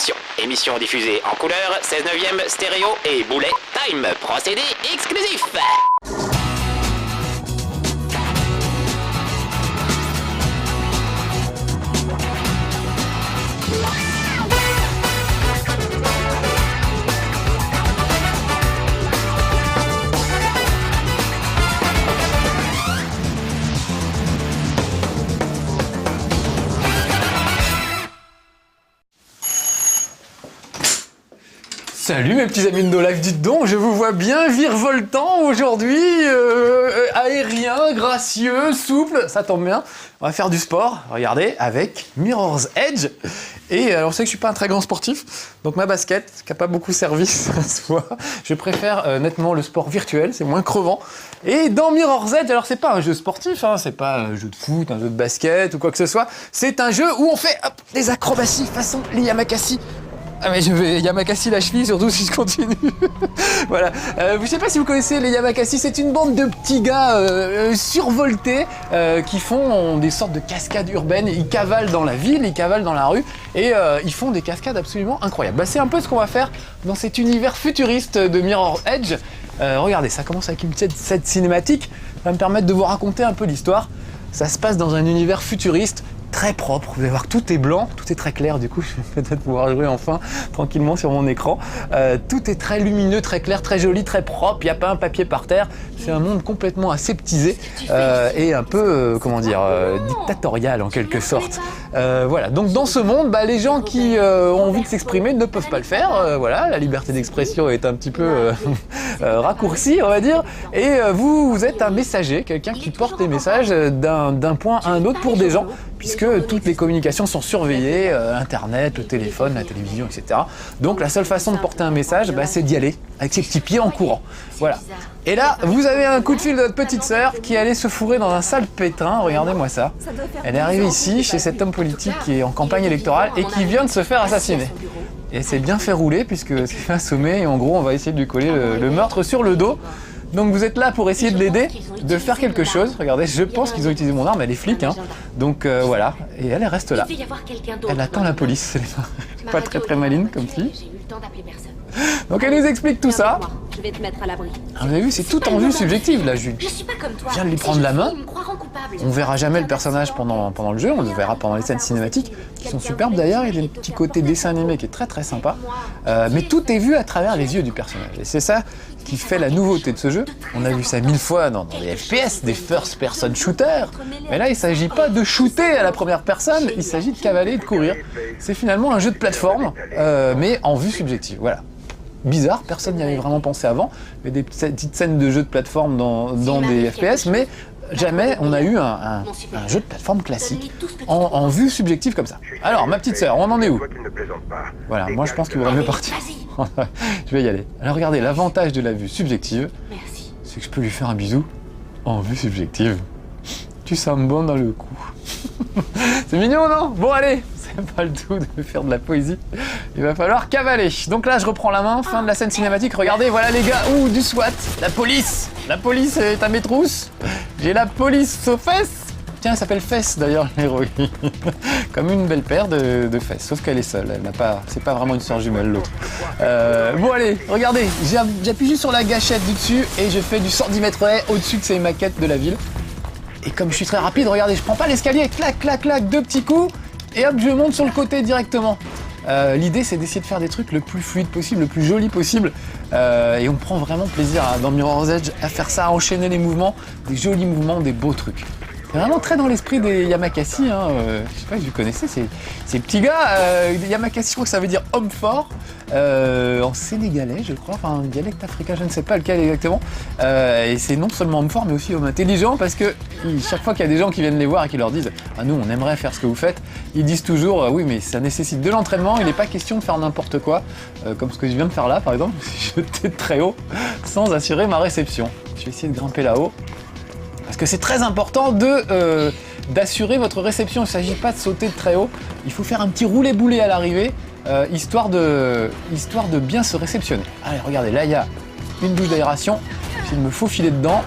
Attention, émission diffusée en couleur, 16/9 stéréo et boulet time, procédé exclusif. Salut mes petits amis de No Life, dites donc, je vous vois bien virevoltant aujourd'hui, aérien, gracieux, souple, ça tombe bien. On va faire du sport, regardez, avec Mirror's Edge. Et alors, on sait que je suis pas un très grand sportif, donc ma basket, qui n'a pas beaucoup servi, ça se voit. Je préfère nettement le sport virtuel, c'est moins crevant. Et dans Mirror's Edge, alors c'est pas un jeu sportif, hein, c'est pas un jeu de foot, un jeu de basket ou quoi que ce soit. C'est un jeu où on fait des acrobaties façon les Yamakasi. Ah mais je vais Yamakasi la cheville, surtout si je continue. Voilà. Je sais pas si vous connaissez les Yamakasi, c'est une bande de petits gars survoltés qui font des sortes de cascades urbaines. Ils cavalent dans la ville, ils cavalent dans la rue et ils font des cascades absolument incroyables. Bah, c'est un peu ce qu'on va faire dans cet univers futuriste de Mirror's Edge. Regardez, ça commence avec une petite scène cinématique. Ça va me permettre de vous raconter un peu l'histoire. Ça se passe dans un univers futuriste. Très propre, vous allez voir que tout est blanc, tout est très clair, du coup je vais peut-être pouvoir jouer enfin tranquillement sur mon écran. Tout est très lumineux, très clair, très joli, très propre, il n'y a pas un papier par terre. C'est un monde complètement aseptisé et un peu, dictatorial en quelque sorte. Voilà, donc dans ce monde, les gens qui ont envie de s'exprimer ne peuvent pas le faire. Voilà, la liberté d'expression est un petit peu raccourcie, on va dire. Et vous êtes un messager, quelqu'un qui porte des messages d'un point à un autre pour des gens, puisque toutes les communications sont surveillées, Internet, le téléphone, la télévision, etc. Donc la seule façon de porter un message, c'est d'y aller avec ses petits pieds en courant. Voilà. Et là, vous avez un coup de fil de votre petite sœur qui allait se fourrer dans un sale pétrin. Regardez-moi ça. Elle est arrivée ici, chez cet homme politique qui est en campagne électorale et qui vient de se faire assassiner. Et c'est bien fait rouler puisque c'est fait assommer et en gros, on va essayer de lui coller le meurtre sur le dos. Donc vous êtes là pour essayer de l'aider, de faire quelque chose. Regardez, je pense qu'ils ont utilisé mon arme, elle est flic, hein. Donc voilà, et elle reste là. Elle attend la police, elle est pas très maline comme fille. Donc elle nous explique tout ça. Je vais te mettre à l'abri. Vous avez vu, c'est tout en vue subjective là, je viens de lui prendre la main. On verra jamais le personnage pendant le jeu, on le verra pendant les scènes cinématiques, qui sont superbes d'ailleurs, il y a un petit côté dessin animé qui est très sympa. Mais tout est vu à travers les yeux du personnage. Et c'est ça qui fait la nouveauté de ce jeu. On a vu ça 1000 fois dans les FPS, des first person shooters. Mais là, il ne s'agit pas de shooter à la première personne, il s'agit de cavaler et de courir. C'est finalement un jeu de plateforme, mais en vue subjective. Voilà. Bizarre, personne n'y avait vraiment pensé avant. Il y a des petites scènes de jeux de plateforme dans des FPS, mais jamais on a eu un jeu de plateforme classique en vue subjective comme ça. Alors, ma petite sœur, on en est où? Voilà, moi je pense qu'il vaudrait mieux partir. Je vais y aller. Alors regardez, l'avantage de la vue subjective, c'est que je peux lui faire un bisou en vue subjective. Tu sens bon dans le cou. C'est mignon, non? Bon, allez, c'est pas le tout de faire de la poésie. Il va falloir cavaler. Donc là, je reprends la main, fin de la scène cinématique. Regardez, voilà les gars. Ouh, du SWAT. La police. La police est à mes trousses. J'ai la police aux fesses. Tiens, elle s'appelle Fess d'ailleurs, l'héroïne. Comme une belle paire de fesses, sauf qu'elle est seule. Elle n'a pas, c'est pas vraiment une sœur jumelle l'autre. Bon allez, regardez, j'appuie juste sur la gâchette du dessus et je fais du 110 mètres haies au-dessus de ces maquettes de la ville. Et comme je suis très rapide, regardez, je prends pas l'escalier, clac, clac, clac, 2 petits coups, et hop, je monte sur le côté directement. L'idée, c'est d'essayer de faire des trucs le plus fluide possible, le plus joli possible. Et on prend vraiment plaisir dans Mirror's Edge à faire ça, à enchaîner les mouvements, des jolis mouvements, des beaux trucs. C'est vraiment très dans l'esprit des Yamakasi, hein. Je sais pas si vous connaissez ces petits gars. Yamakasi, je crois que ça veut dire homme fort, en sénégalais, je crois, enfin un dialecte africain, je ne sais pas lequel exactement. Et c'est non seulement homme fort, mais aussi homme intelligent, parce que chaque fois qu'il y a des gens qui viennent les voir et qui leur disent « Ah, nous, on aimerait faire ce que vous faites », ils disent toujours « Oui, mais ça nécessite de l'entraînement, il n'est pas question de faire n'importe quoi, comme ce que je viens de faire là, par exemple, jeter de très haut, sans assurer ma réception. » Je vais essayer de grimper là-haut. Parce que c'est très important d'assurer votre réception. Il ne s'agit pas de sauter de très haut. Il faut faire un petit roulé-boulé à l'arrivée, histoire de bien se réceptionner. Allez, regardez, là, il y a une bouche d'aération. Il me faut filer dedans.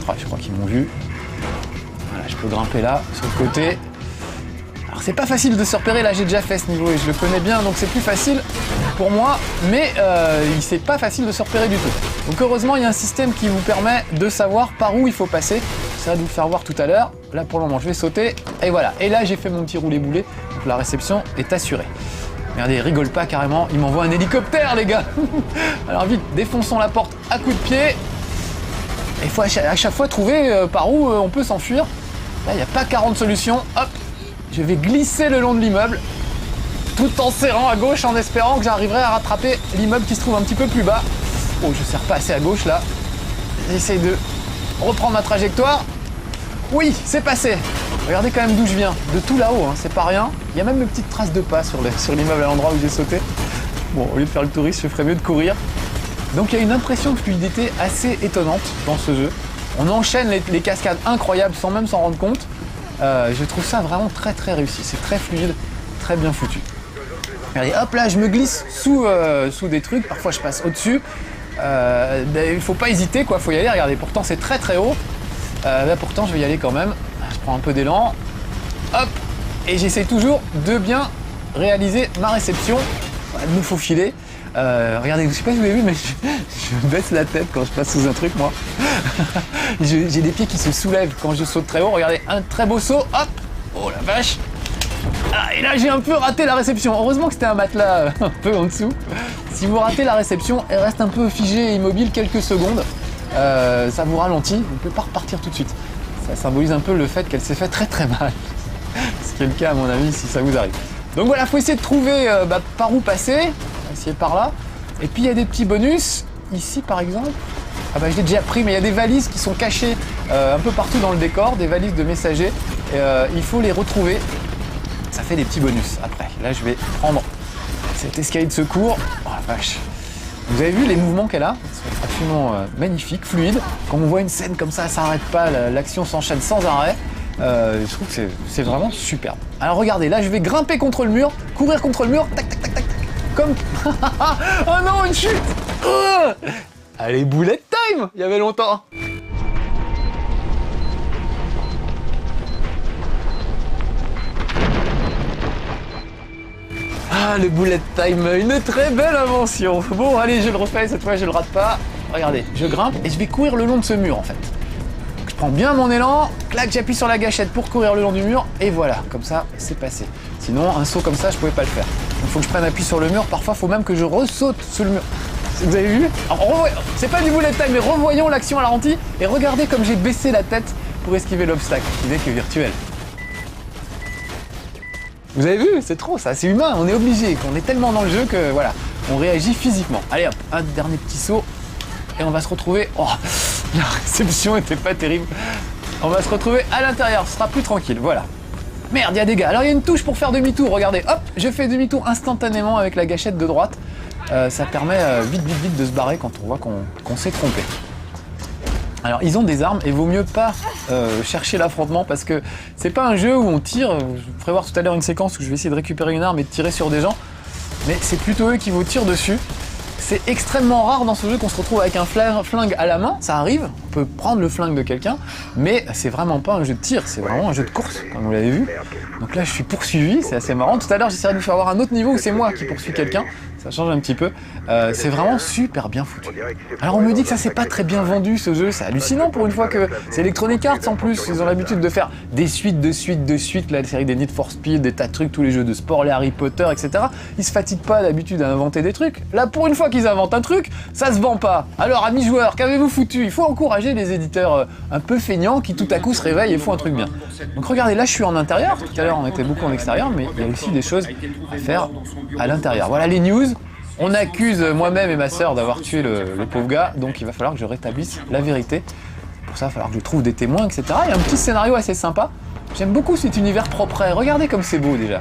Oh, je crois qu'ils m'ont vu. Voilà, je peux grimper là, sur le côté. Alors c'est pas facile de se repérer, là j'ai déjà fait ce niveau et je le connais bien, donc c'est plus facile pour moi, mais c'est pas facile de se repérer du tout. Donc heureusement il y a un système qui vous permet de savoir par où il faut passer. J'essaierai de vous faire voir tout à l'heure. Là pour le moment je vais sauter, et voilà. Et là j'ai fait mon petit roulé-boulé, donc la réception est assurée. Regardez, il rigole pas carrément, il m'envoie un hélicoptère les gars. Alors vite, défonçons la porte à coups de pied. Il faut à chaque fois trouver par où on peut s'enfuir. Là il n'y a pas 40 solutions, hop. Je vais glisser le long de l'immeuble, tout en serrant à gauche, en espérant que j'arriverai à rattraper l'immeuble qui se trouve un petit peu plus bas. Oh, je serre pas assez à gauche là. J'essaye de reprendre ma trajectoire. Oui, c'est passé. Regardez quand même d'où je viens, de tout là-haut, hein, c'est pas rien. Il y a même une petite trace de pas sur l'immeuble à l'endroit où j'ai sauté. Bon, au lieu de faire le touriste, je ferais mieux de courir. Donc il y a une impression de fluidité assez étonnante dans ce jeu. On enchaîne les cascades incroyables sans même s'en rendre compte. Je trouve ça vraiment très très réussi, c'est très fluide, très bien foutu. Regardez, hop là, je me glisse sous des trucs, parfois je passe au-dessus. Il faut pas hésiter, quoi, faut y aller, regardez, pourtant c'est très très haut. Là pourtant je vais y aller quand même, je prends un peu d'élan, hop, et j'essaie toujours de bien réaliser ma réception, de me faufiler. Regardez, je sais pas si vous avez vu, mais je baisse la tête quand je passe sous un truc, moi. J'ai des pieds qui se soulèvent quand je saute très haut. Regardez, un très beau saut, hop. Oh la vache. Ah, et là, j'ai un peu raté la réception. Heureusement que c'était un matelas un peu en dessous. Si vous ratez la réception, elle reste un peu figée et immobile quelques secondes. Ça vous ralentit, vous ne pouvez pas repartir tout de suite. Ça symbolise un peu le fait qu'elle s'est fait très très mal. Ce qui est le cas, à mon avis, si ça vous arrive. Donc voilà, il faut essayer de trouver par où passer. Essayer par là. Et puis il y a des petits bonus. Ici par exemple. Ah bah je l'ai déjà pris, mais il y a des valises qui sont cachées un peu partout dans le décor, des valises de messagers. Et, il faut les retrouver. Ça fait des petits bonus après. Là je vais prendre cet escalier de secours. Oh la vache. Vous avez vu les mouvements qu'elle a? C'est absolument magnifique, fluide. Quand on voit une scène comme ça s'arrête pas, l'action s'enchaîne sans arrêt. Je trouve que c'est vraiment superbe. Alors regardez, là je vais grimper contre le mur, courir contre le mur, tac tac tac tac. Comme... oh non, une chute. Allez, bullet time. Il y avait longtemps. Ah, le bullet time, une très belle invention. Bon, allez, je le refais, cette fois je le rate pas. Regardez, je grimpe et je vais courir le long de ce mur en fait. Donc, je prends bien mon élan, clac, j'appuie sur la gâchette pour courir le long du mur et voilà, comme ça, c'est passé. Sinon, un saut comme ça, je pouvais pas le faire. Il faut que je prenne appui sur le mur, parfois il faut même que je ressaute sur le mur. Vous avez vu? C'est pas du bullet time, mais revoyons l'action à la ralenti et regardez comme j'ai baissé la tête pour esquiver l'obstacle, qui n'est que virtuel. Vous avez vu? C'est trop ça, c'est humain, on est obligé, on est tellement dans le jeu que voilà, on réagit physiquement. Allez hop, un dernier petit saut et on va se retrouver... Oh, la réception était pas terrible. On va se retrouver à l'intérieur, ce sera plus tranquille, voilà. Merde, il y a des gars. Alors il y a une touche pour faire demi-tour, regardez, hop, je fais demi-tour instantanément avec la gâchette de droite. Ça permet vite de se barrer quand on voit qu'on s'est trompé. Alors ils ont des armes et vaut mieux pas chercher l'affrontement parce que c'est pas un jeu où on tire. Je vous ferai voir tout à l'heure une séquence où je vais essayer de récupérer une arme et de tirer sur des gens, mais c'est plutôt eux qui vous tirent dessus. C'est extrêmement rare dans ce jeu qu'on se retrouve avec un flingue à la main, ça arrive, on peut prendre le flingue de quelqu'un, mais c'est vraiment pas un jeu de tir, c'est vraiment un jeu de course, comme vous l'avez vu. Donc là je suis poursuivi, c'est assez marrant. Tout à l'heure j'essaierai de vous faire voir un autre niveau où c'est moi qui poursuis quelqu'un, ça change un petit peu. C'est vraiment super bien foutu. Alors on me dit que ça c'est pas très bien vendu ce jeu, c'est hallucinant pour une fois que c'est Electronic Arts en plus, ils ont l'habitude de faire des suites de suites, la série des Need for Speed, des tas de trucs, tous les jeux de sport, les Harry Potter, etc. Ils se fatiguent pas d'habitude à inventer des trucs. Là pour une fois qu'ils inventent un truc, ça se vend pas. Alors amis joueurs, qu'avez-vous foutu? Il faut encourager les éditeurs un peu feignants qui tout à coup se réveillent et font un truc bien. Donc regardez, là je suis en intérieur, tout à l'heure on était beaucoup en extérieur, mais il y a aussi des choses à faire à l'intérieur. Voilà les news. On accuse moi-même et ma sœur d'avoir tué le pauvre gars, donc il va falloir que je rétablisse la vérité. Pour ça, il va falloir que je trouve des témoins, etc. Il y a un petit scénario assez sympa. J'aime beaucoup cet univers propre. Regardez comme c'est beau déjà.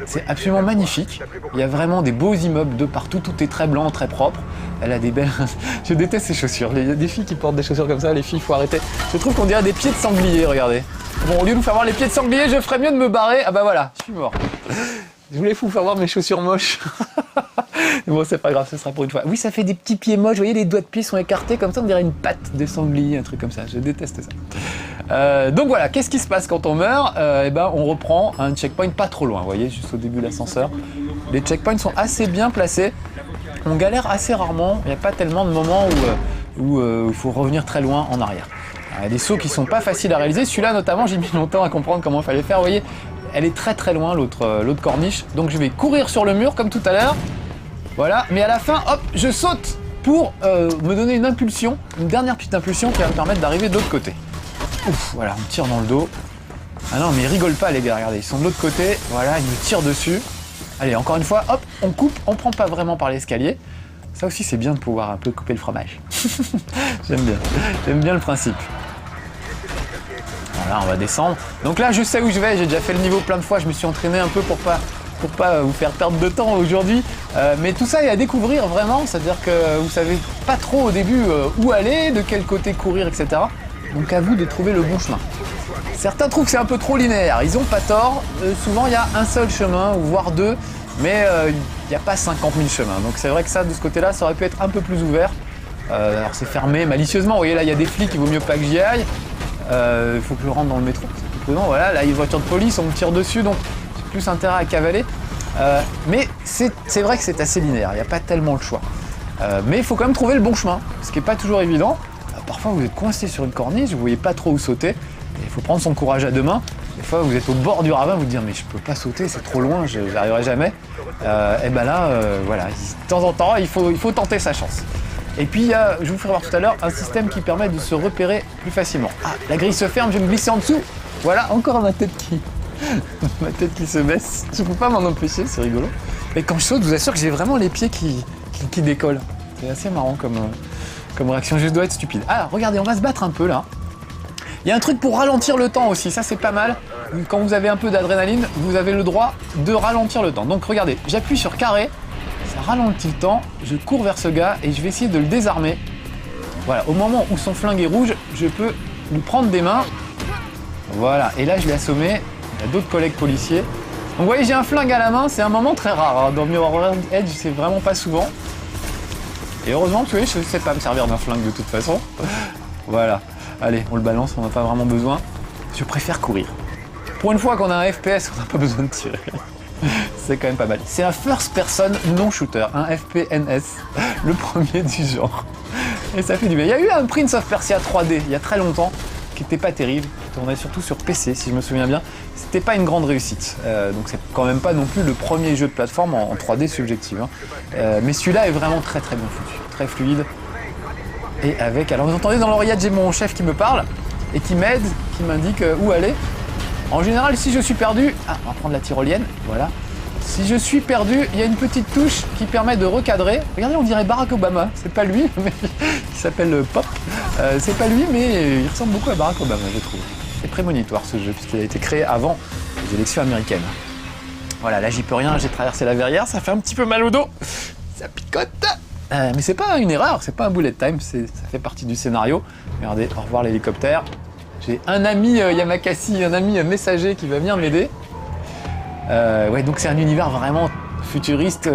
C'est absolument magnifique. Il y a vraiment des beaux immeubles de partout. Tout est très blanc, très propre. Elle a des belles... Je déteste ces chaussures. Il y a des filles qui portent des chaussures comme ça. Les filles, il faut arrêter. Je trouve qu'on dirait des pieds de sanglier, regardez. Bon, au lieu de nous faire voir les pieds de sanglier, je ferais mieux de me barrer. Ah bah voilà, je suis mort. Je voulais vous faire voir mes chaussures moches. Bon, c'est pas grave, ce sera pour une fois. Oui, ça fait des petits pieds moches. Vous voyez, les doigts de pied sont écartés comme ça, on dirait une patte de sanglier, un truc comme ça. Je déteste ça. Donc voilà, qu'est-ce qui se passe quand on meurt? Eh ben, on reprend un checkpoint pas trop loin. Vous voyez, juste au début de l'ascenseur. Les checkpoints sont assez bien placés. On galère assez rarement. Il n'y a pas tellement de moments où il faut revenir très loin en arrière. Il y a des sauts qui sont pas faciles à réaliser. Celui-là, notamment, j'ai mis longtemps à comprendre comment il fallait faire. Vous voyez, elle est très très loin, l'autre corniche. Donc je vais courir sur le mur comme tout à l'heure. Voilà, mais à la fin, hop, je saute pour me donner une impulsion, une dernière petite impulsion qui va me permettre d'arriver de l'autre côté. Ouf, voilà, on me tire dans le dos. Ah non, mais ils rigolent pas les gars, regardez, ils sont de l'autre côté. Voilà, ils me tirent dessus. Allez, encore une fois, hop, on coupe, on prend pas vraiment par l'escalier. Ça aussi, c'est bien de pouvoir un peu couper le fromage. J'aime bien le principe. Voilà, on va descendre. Donc là, je sais où je vais, j'ai déjà fait le niveau plein de fois, je me suis entraîné un peu pour pas vous faire perdre de temps aujourd'hui. Mais tout ça est à découvrir vraiment, c'est-à-dire que vous savez pas trop au début où aller, de quel côté courir, etc. Donc à vous de trouver le bon chemin. Certains trouvent que c'est un peu trop linéaire, ils ont pas tort. Souvent il y a un seul chemin, voire deux, mais il n'y a pas 50 000 chemins. Donc c'est vrai que ça, de ce côté-là, ça aurait pu être un peu plus ouvert. Alors c'est fermé malicieusement, vous voyez là il y a des flics, il vaut mieux pas que j'y aille. Il faut que je rentre dans le métro, c'est plus prudent. Voilà, là il y a une voiture de police, on me tire dessus, donc j'ai plus intérêt à cavaler. Mais c'est vrai que c'est assez linéaire, il n'y a pas tellement le choix. Mais il faut quand même trouver le bon chemin, ce qui n'est pas toujours évident. Parfois vous êtes coincé sur une corniche, vous ne voyez pas trop où sauter. Il faut prendre son courage à deux mains. Des fois vous êtes au bord du ravin, vous dites mais je peux pas sauter, c'est trop loin, je n'y arriverai jamais. Et ben là, voilà, de temps en temps il faut tenter sa chance. Et puis il y a, je vous ferai voir tout à l'heure, un système qui permet de se repérer plus facilement. Ah, la grille se ferme, je vais me glisser en dessous. Voilà, encore ma tête qui se baisse. Je ne peux pas m'en empêcher, c'est rigolo. Et quand je saute, je vous assure que j'ai vraiment les pieds qui décollent. C'est assez marrant comme réaction, je dois être stupide. Ah, regardez, on va se battre un peu là. Il y a un truc pour ralentir le temps aussi, ça c'est pas mal. Quand vous avez un peu d'adrénaline, vous avez le droit de ralentir le temps. Donc regardez, j'appuie sur carré, ça ralentit le temps, je cours vers ce gars et je vais essayer de le désarmer. Voilà, au moment où son flingue est rouge, je peux lui prendre des mains. Voilà, et là je l'ai assommé, il y a d'autres collègues policiers. Donc vous voyez, j'ai un flingue à la main, c'est un moment très rare. Dans Mirror's Edge, c'est vraiment pas souvent. Et heureusement, vous voyez, je ne sais pas me servir d'un flingue de toute façon. Voilà. Allez, on le balance, on n'a pas vraiment besoin. Je préfère courir. Pour une fois qu'on a un FPS, on n'a pas besoin de tirer. C'est quand même pas mal. C'est un first person non shooter, un FPNS, le premier du genre. Et ça fait du bien. Il y a eu un Prince of Persia 3D il y a très longtemps, qui n'était pas terrible, qui tournait surtout sur PC si je me souviens bien. C'était pas une grande réussite. Donc c'est quand même pas non plus le premier jeu de plateforme en 3D subjective. Mais celui-là est vraiment très très bien foutu, très fluide. Et avec, alors vous entendez dans l'oreillette, j'ai mon chef qui me parle et qui m'aide, qui m'indique où aller. En général, si je suis perdu, on va prendre la tyrolienne, voilà. Si je suis perdu, il y a une petite touche qui permet de recadrer. Regardez, on dirait Barack Obama, c'est pas lui, mais il s'appelle Pop. C'est pas lui, mais il ressemble beaucoup à Barack Obama, je trouve. C'est prémonitoire ce jeu, puisqu'il a été créé avant les élections américaines. Voilà, là j'y peux rien, j'ai traversé la verrière, ça fait un petit peu mal au dos, ça picote. Mais c'est pas une erreur, c'est pas un bullet time, ça fait partie du scénario. Regardez, au revoir l'hélicoptère. J'ai un ami Yamakasi, un ami messager qui va venir m'aider. Ouais, donc c'est un univers vraiment futuriste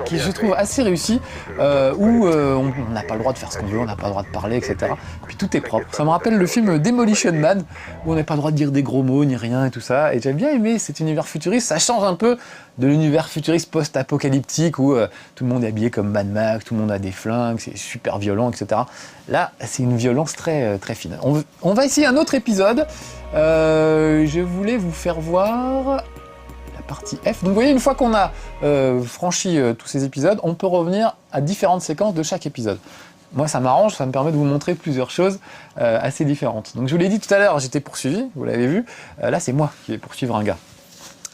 qui je trouve assez réussi, où on n'a pas le droit de faire ce qu'on veut, on n'a pas le droit de parler, etc. Puis tout est propre. Ça me rappelle le film Demolition Man, où on n'a pas le droit de dire des gros mots ni rien et tout ça. Et j'aime bien aimé cet univers futuriste. Ça change un peu de l'univers futuriste post-apocalyptique où tout le monde est habillé comme Mad Max, tout le monde a des flingues, c'est super violent, etc. Là, c'est une violence très, très fine. On va essayer un autre épisode. Je voulais vous faire voir partie F. Donc vous voyez, une fois qu'on a franchi tous ces épisodes, on peut revenir à différentes séquences de chaque épisode. Moi ça m'arrange, ça me permet de vous montrer plusieurs choses assez différentes. Donc je vous l'ai dit tout à l'heure, j'étais poursuivi, vous l'avez vu. Là c'est moi qui vais poursuivre un gars.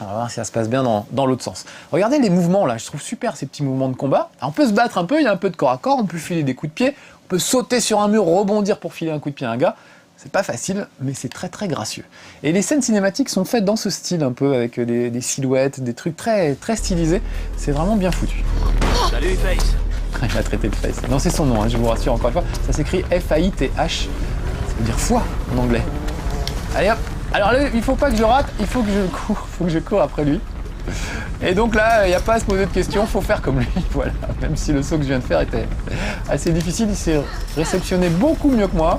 On va voir si ça se passe bien dans l'autre sens. Regardez les mouvements là, je trouve super ces petits mouvements de combat. Alors, on peut se battre un peu, il y a un peu de corps à corps, on peut filer des coups de pied, on peut sauter sur un mur, rebondir pour filer un coup de pied à un gars. C'est pas facile, mais c'est très très gracieux. Et les scènes cinématiques sont faites dans ce style un peu, avec des silhouettes, des trucs très, très stylisés. C'est vraiment bien foutu. Salut Face. Il m'a traité de Face. Non, c'est son nom, hein, je vous rassure encore une fois. Ça s'écrit F-A-I-T-H. Ça veut dire foi en anglais. Allez hop. Alors là, il faut pas que je rate, il faut que je cours après lui. Et donc là, il n'y a pas à se poser de questions, faut faire comme lui, voilà. Même si le saut que je viens de faire était assez difficile, il s'est réceptionné beaucoup mieux que moi.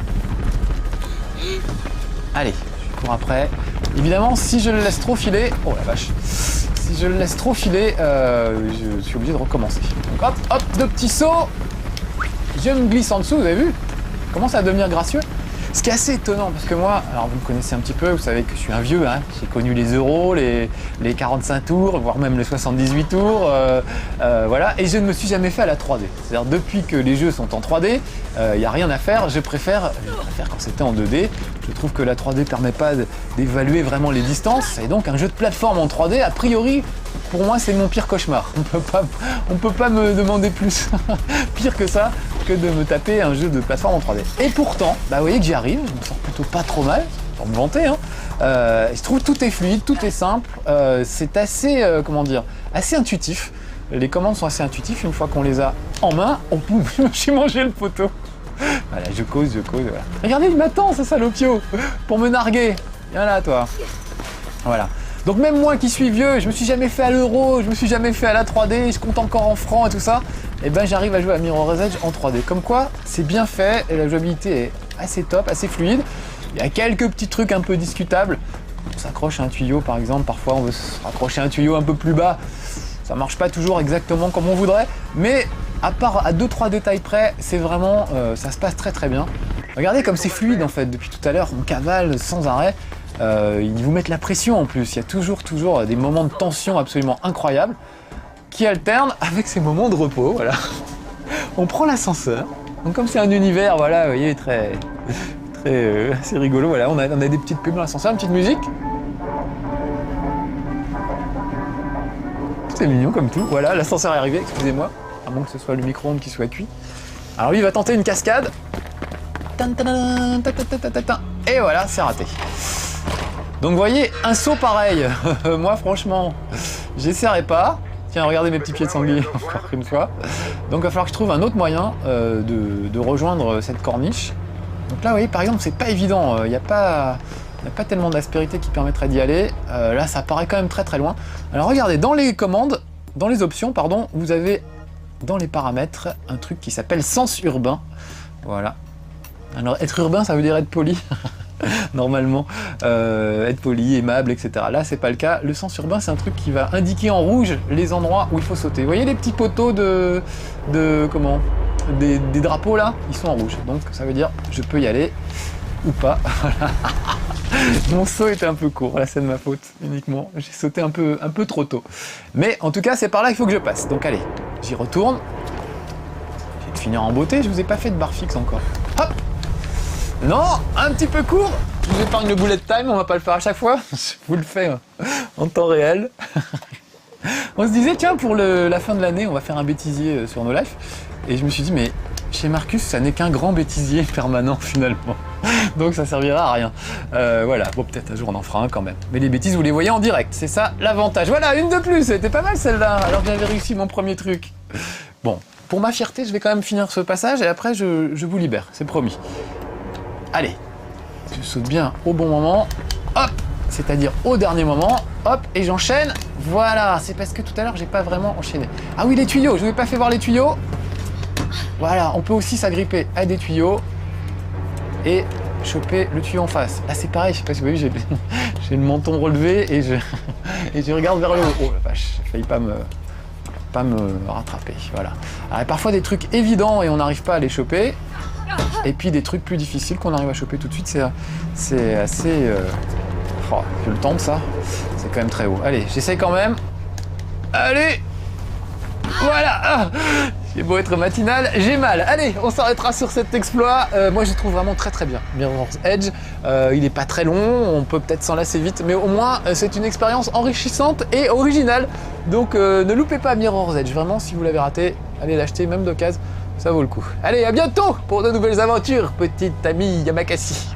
Allez, je cours après. Évidemment, si je le laisse trop filer... Oh la vache. Si je le laisse trop filer, je suis obligé de recommencer. Donc hop, hop, deux petits sauts. Je me glisse en dessous, vous avez vu? Je commence à devenir gracieux. Ce qui est assez étonnant, parce que moi, alors vous me connaissez un petit peu, vous savez que je suis un vieux, hein. J'ai connu les euros, les 45 tours, voire même les 78 tours, voilà, et je ne me suis jamais fait à la 3D. C'est-à-dire depuis que les jeux sont en 3D, il n'y a rien à faire, je préfère quand c'était en 2D. Je trouve que la 3D ne permet pas d'évaluer vraiment les distances, et donc un jeu de plateforme en 3D, a priori, pour moi, c'est mon pire cauchemar. On peut pas me demander plus pire que ça, que de me taper un jeu de plateforme en 3D. Et pourtant, bah, vous voyez que j'y arrive, je me sens plutôt pas trop mal, pour me vanter, hein. Je trouve que tout est fluide, tout est simple, c'est assez, comment dire, assez intuitif. Les commandes sont assez intuitives, une fois qu'on les a en main, j'ai mangé le poteau. Voilà, je cause, voilà. Regardez, il m'attend, ce salopio, pour me narguer. Viens là, toi. Voilà. Donc même moi qui suis vieux, je me suis jamais fait à l'euro, je me suis jamais fait à la 3D, je compte encore en francs et tout ça, et ben j'arrive à jouer à Mirror's Edge en 3D. Comme quoi, c'est bien fait et la jouabilité est assez top, assez fluide. Il y a quelques petits trucs un peu discutables. On s'accroche à un tuyau par exemple, parfois on veut se raccrocher à un tuyau un peu plus bas. Ça marche pas toujours exactement comme on voudrait, mais à part à 2-3 détails près, c'est vraiment, ça se passe très très bien. Regardez comme c'est fluide en fait, depuis tout à l'heure, on cavale sans arrêt. Ils vous mettent la pression en plus, il y a toujours des moments de tension absolument incroyables qui alternent avec ces moments de repos, voilà. On prend l'ascenseur, donc comme c'est un univers, voilà, vous voyez, très assez rigolo, voilà, on a des petites pubs dans l'ascenseur, une petite musique. C'est mignon comme tout, voilà, l'ascenseur est arrivé, excusez-moi, à moins que ce soit le micro-ondes qui soit cuit. Alors lui, il va tenter une cascade. Et voilà, c'est raté. Donc vous voyez, un saut pareil, moi franchement, j'essaierai pas. Tiens, regardez mes petits pieds de sanglier, encore une fois. Donc il va falloir que je trouve un autre moyen de rejoindre cette corniche. Donc là, vous voyez, par exemple, c'est pas évident, il n'y a pas tellement d'aspérité qui permettrait d'y aller. Là, ça paraît quand même très très loin. Alors regardez, dans les commandes, dans les options, pardon, vous avez dans les paramètres un truc qui s'appelle sens urbain. Voilà. Alors être urbain, ça veut dire être poli. Normalement, être poli, aimable, etc. Là, c'est pas le cas. Le sens urbain, c'est un truc qui va indiquer en rouge les endroits où il faut sauter. Vous voyez les petits poteaux des drapeaux là, ils sont en rouge. Donc ça veut dire je peux y aller ou pas. Mon saut était un peu court, là c'est de ma faute uniquement. J'ai sauté un peu trop tôt. Mais en tout cas, c'est par là qu'il faut que je passe. Donc allez, j'y retourne. Je vais finir en beauté. Je vous ai pas fait de barre fixe encore. Hop. Non, un petit peu court. Je vous épargne le bullet time, on va pas le faire à chaque fois. Je vous le fais en temps réel. On se disait, tiens, pour la fin de l'année, on va faire un bêtisier sur No Life. Et je me suis dit, mais chez Marcus, ça n'est qu'un grand bêtisier permanent finalement. Donc ça servira à rien. Voilà, bon, peut-être un jour on en fera un quand même. Mais les bêtises, vous les voyez en direct, c'est ça l'avantage. Voilà, une de plus, c'était pas mal celle-là. Alors que j'avais réussi mon premier truc. Bon, pour ma fierté, je vais quand même finir ce passage et après je vous libère, c'est promis. Allez, je saute bien au bon moment, hop, c'est-à-dire au dernier moment, hop, et j'enchaîne, voilà, c'est parce que tout à l'heure, j'ai pas vraiment enchaîné. Ah oui, les tuyaux, je vous ai pas fait voir les tuyaux. Voilà, on peut aussi s'agripper à des tuyaux et choper le tuyau en face. Là, c'est pareil, je sais pas si vous voyez, j'ai le menton relevé et je regarde vers le haut. Oh la vache, j'ai failli pas me rattraper, voilà. Alors, parfois des trucs évidents et on n'arrive pas à les choper. Et puis des trucs plus difficiles qu'on arrive à choper tout de suite, c'est assez... Oh, je le tente ça, c'est quand même très haut. Allez, j'essaye quand même. Allez. Voilà, ah, j'ai beau être matinal, j'ai mal. Allez, on s'arrêtera sur cet exploit. Moi, je trouve vraiment très très bien Mirror's Edge. Il n'est pas très long, on peut peut-être s'en lasser vite, mais au moins, c'est une expérience enrichissante et originale. Donc, ne loupez pas Mirror's Edge. Vraiment, si vous l'avez raté, allez l'acheter, même d'occasion. Ça vaut le coup. Allez, à bientôt pour de nouvelles aventures, petite amie Yamakasi.